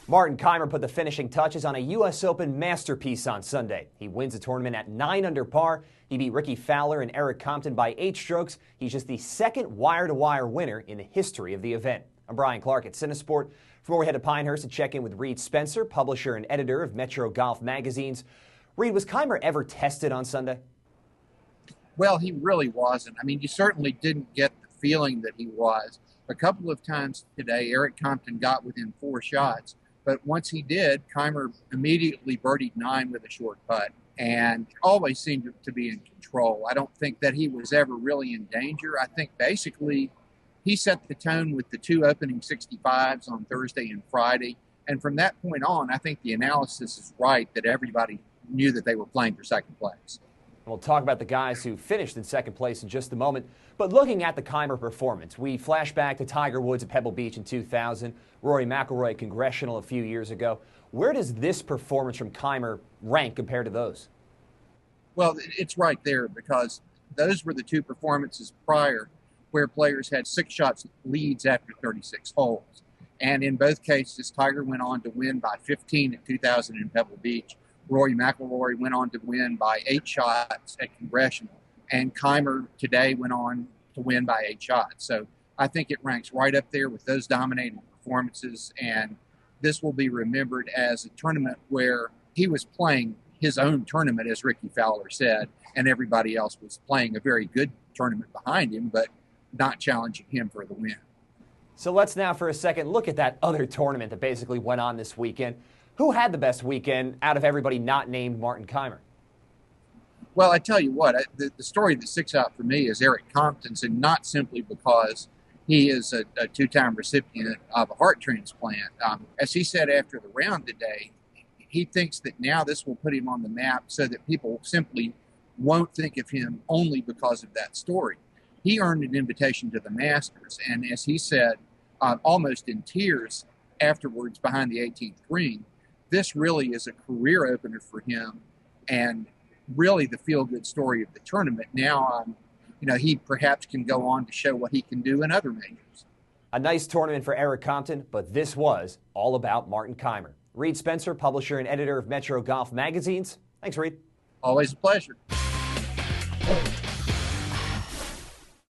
Martin Kaymer put the finishing touches on a U.S. Open masterpiece on Sunday. He wins the tournament at 9 under par. He beat Rickie Fowler and Eric Compton by 8 strokes. He's just the second wire-to-wire winner in the history of the event. I'm Brian Clark at CineSport. Before we head to Pinehurst to check in with Reid Spencer, publisher and editor of Metro Golf magazines. Reid, was Kaymer ever tested on Sunday? Well, he really wasn't. I mean, you certainly didn't get the feeling that he was. A couple of times today, Eric Compton got within 4 shots. But once he did, Kaymer immediately birdied 9 with a short putt and always seemed to be in control. I don't think that he was ever really in danger. I think basically he set the tone with the 2 opening 65s on Thursday and Friday. And from that point on, I think the analysis is right that everybody knew that they were playing for second place. We'll talk about the guys who finished in second place in just a moment. But looking at the Kaymer performance, we flash back to Tiger Woods at Pebble Beach in 2000, Rory McIlroy at Congressional a few years ago. Where does this performance from Kaymer rank compared to those? Well, it's right there because those were the 2 performances prior where players had 6 shots leads after 36 holes. And in both cases, Tiger went on to win by 15 at 2000 in Pebble Beach. Rory McIlroy went on to win by 8 shots at Congressional, and Kaymer today went on to win by 8 shots. So I think it ranks right up there with those dominating performances, and this will be remembered as a tournament where he was playing his own tournament, as Rickie Fowler said, and everybody else was playing a very good tournament behind him, but not challenging him for the win. So let's now for a second look at that other tournament that basically went on this weekend. Who had the best weekend out of everybody not named Martin Kaymer? Well, I tell you what, the story that sticks out for me is Eric Compton's, and not simply because he is a 2-time recipient of a heart transplant. As he said after the round today, he thinks that now this will put him on the map so that people simply won't think of him only because of that story. He earned an invitation to the Masters, and as he said, almost in tears afterwards behind the 18th green, this really is a career opener for him and really the feel-good story of the tournament. Now, he perhaps can go on to show what he can do in other majors. A nice tournament for Eric Compton, but this was all about Martin Kaymer. Reid Spencer, publisher and editor of Metro Golf magazines. Thanks, Reid. Always a pleasure.